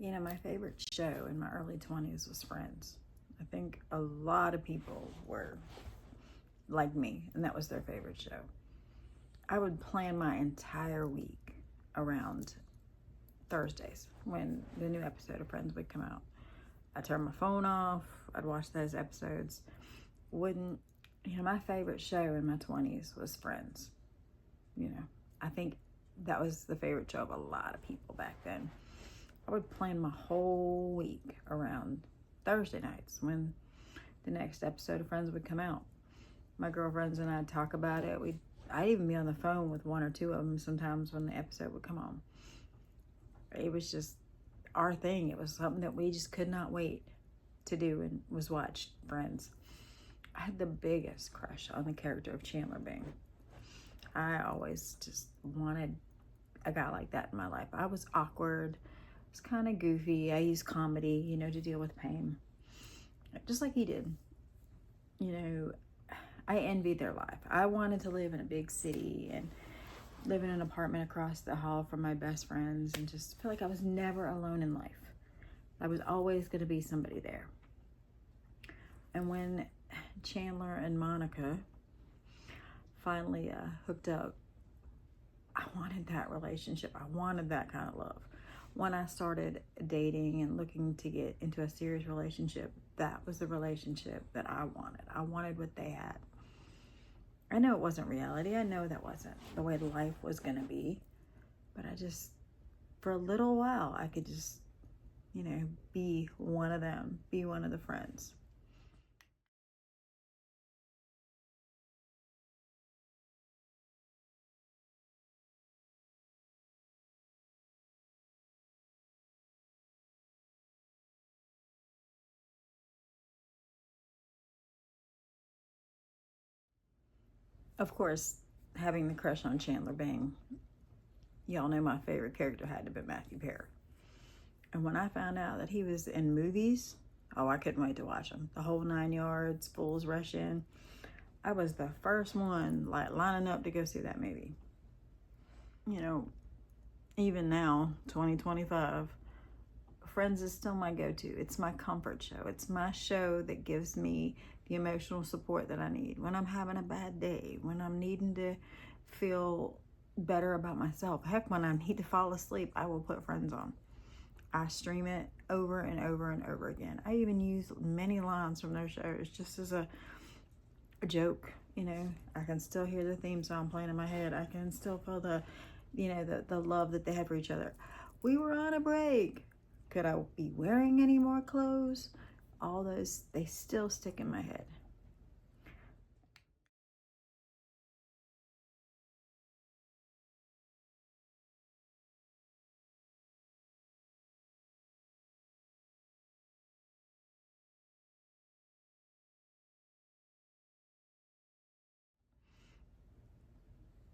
You know, my favorite show in my early 20s was Friends. I think a lot of people were like me, and that was their favorite show. I would plan my entire week around Thursdays when the new episode of Friends would come out. I'd turn my phone off, I'd watch those episodes. Wouldn't, my favorite show in my 20s was Friends. I think that was the favorite show of a lot of people back then. I would plan my whole week around Thursday nights when the next episode of Friends would come out. My girlfriends and I'd talk about it. I'd even be on the phone with one or two of them sometimes when the episode would come on. It was just our thing. It was something that we just could not wait to do, and was watch Friends. I had the biggest crush on the character of Chandler Bing. I always just wanted a guy like that in my life. I was awkward. I was kind of goofy. I used comedy, to deal with pain. Just like he did. I envied their life. I wanted to live in a big city and live in an apartment across the hall from my best friends and just feel like I was never alone in life. I was always going to be somebody there. And when Chandler and Monica finally hooked up, I wanted that relationship. I wanted that kind of love. When I started dating and looking to get into a serious relationship, that was the relationship that I wanted. I wanted what they had. I know it wasn't reality. I know that wasn't the way life was going to be. But for a little while, I could just, be one of them, be one of the friends. Of course, having the crush on Chandler Bing, y'all know my favorite character had to be Mathew Perry. And when I found out that he was in movies, oh, I couldn't wait to watch them. The whole 9 yards, Fools Rush In. I was the first one lining up to go see that movie. Even now, 2025, Friends is still my go-to. It's my comfort show. It's my show that gives me the emotional support that I need when I'm having a bad day, when I'm needing to feel better about myself. Heck, when I need to fall asleep, I will put Friends on. I stream it over and over and over again. I even use many lines from those shows just as a joke. I can still hear the theme song playing in my head. I can still feel the love that they had for each other. We were on a break. Could I be wearing any more clothes? All those, they still stick in my head.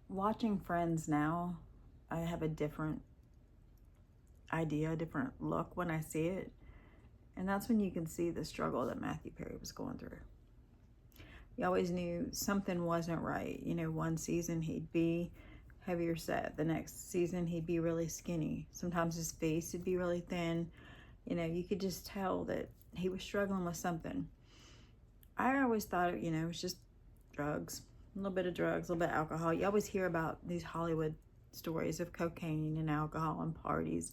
Watching Friends now, I have a different idea, a different look when I see it. And that's when you can see the struggle that Mathew Perry was going through. He always knew something wasn't right. One season he'd be heavier set. The next season he'd be really skinny. Sometimes his face would be really thin. You could just tell that he was struggling with something. I always thought, it was just drugs. A little bit of drugs, a little bit of alcohol. You always hear about these Hollywood stories of cocaine and alcohol and parties.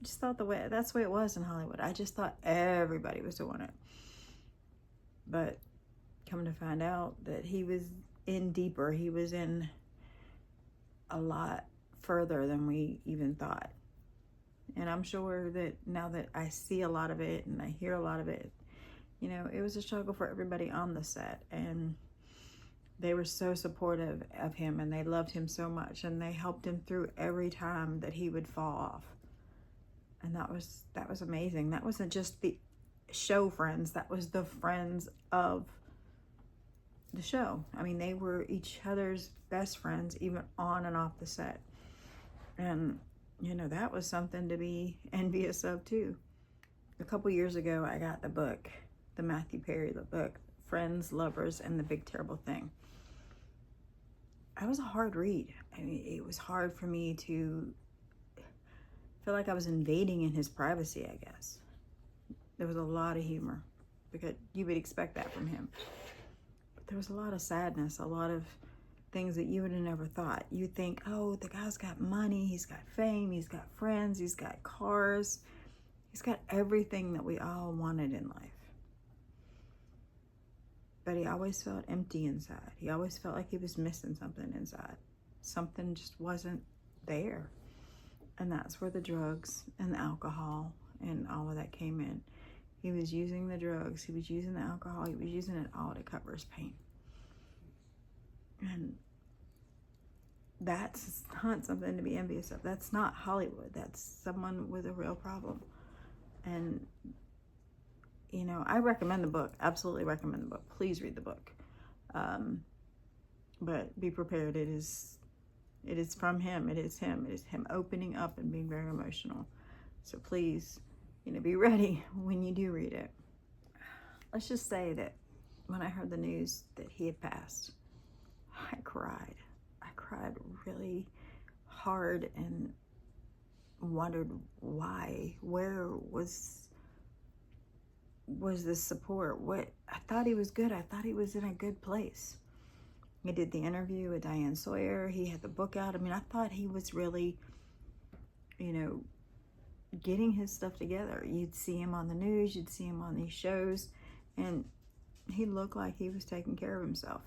I just thought that's the way it was in Hollywood. I just thought everybody was doing it. But coming to find out that he was in deeper. He was in a lot further than we even thought. And I'm sure that now that I see a lot of it and I hear a lot of it, it was a struggle for everybody on the set. And they were so supportive of him and they loved him so much and they helped him through every time that he would fall off. And that was amazing. That wasn't just the show Friends, that was the friends of the show. I mean, they were each other's best friends, even on and off the set. And, that was something to be envious of too. A couple years ago, I got the book, the Mathew Perry, the book, Friends, Lovers, and the Big Terrible Thing. It was a hard read. I mean, it was hard for me to feel like I was invading in his privacy, I guess. There was a lot of humor, because you would expect that from him. But there was a lot of sadness, a lot of things that you would have never thought. You think, oh, the guy's got money, he's got fame, he's got friends, he's got cars, he's got everything that we all wanted in life. But he always felt empty inside. He always felt like he was missing something inside. Something just wasn't there. And that's where the drugs and the alcohol and all of that came in. He was using the drugs, he was using the alcohol, he was using it all to cover his pain. And that's not something to be envious of. That's not Hollywood. That's someone with a real problem. And, you know, I recommend the book. Absolutely recommend the book. Please read the book. But be prepared. It is from him. It is him. It is him opening up and being very emotional. So please, you know, be ready when you do read it. Let's just say that when I heard the news that he had passed, I cried. I cried really hard and wondered why. Where was this support? What? I thought he was good. I thought he was in a good place. He did the interview with Diane Sawyer. He had the book out. I mean, I thought he was really, you know, getting his stuff together. You'd see him on the news. You'd see him on these shows. And he looked like he was taking care of himself.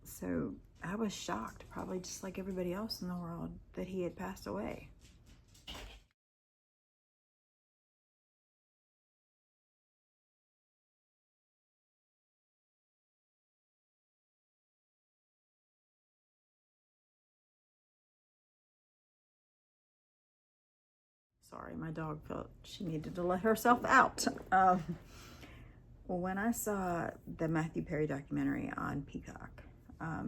So I was shocked, probably just like everybody else in the world, that he had passed away. Sorry, my dog felt she needed to let herself out. When I saw the Mathew Perry documentary on Peacock, I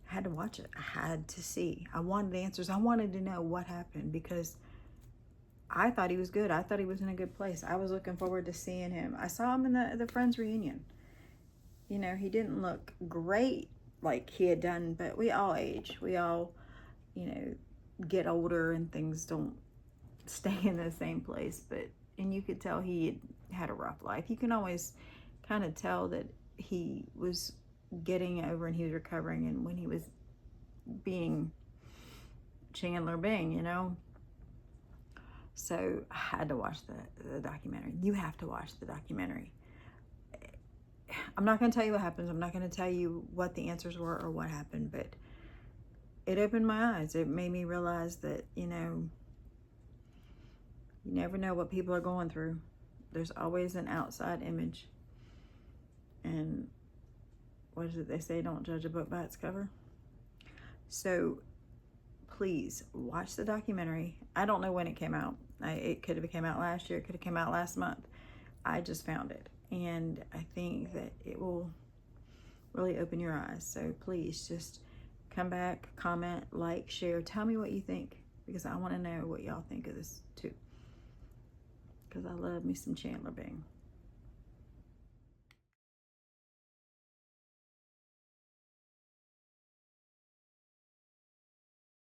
had to watch it. I had to see. I wanted answers. I wanted to know what happened, because I thought he was good. I thought he was in a good place. I was looking forward to seeing him. I saw him in the Friends reunion. You know, he didn't look great like he had done, but we all age. We all, you know, get older and things don't stay in the same place. And you could tell he had a rough life. You can always kind of tell that he was getting over and he was recovering, and when he was being Chandler Bing, you know. So I had to watch the documentary. You have to watch the documentary. I'm not going to tell you what happens. I'm not going to tell you what the answers were or what happened, but it opened my eyes. It made me realize that, you know, you never know what people are going through. There's always an outside image. And what is it they say? Don't judge a book by its cover. So please watch the documentary. I don't know when it came out. It could have came out last year. It could have came out last month. I just found it. And I think that it will really open your eyes. So please just come back, comment, like, share. Tell me what you think, because I want to know what y'all think of this too. Because I love me some Chandler Bing.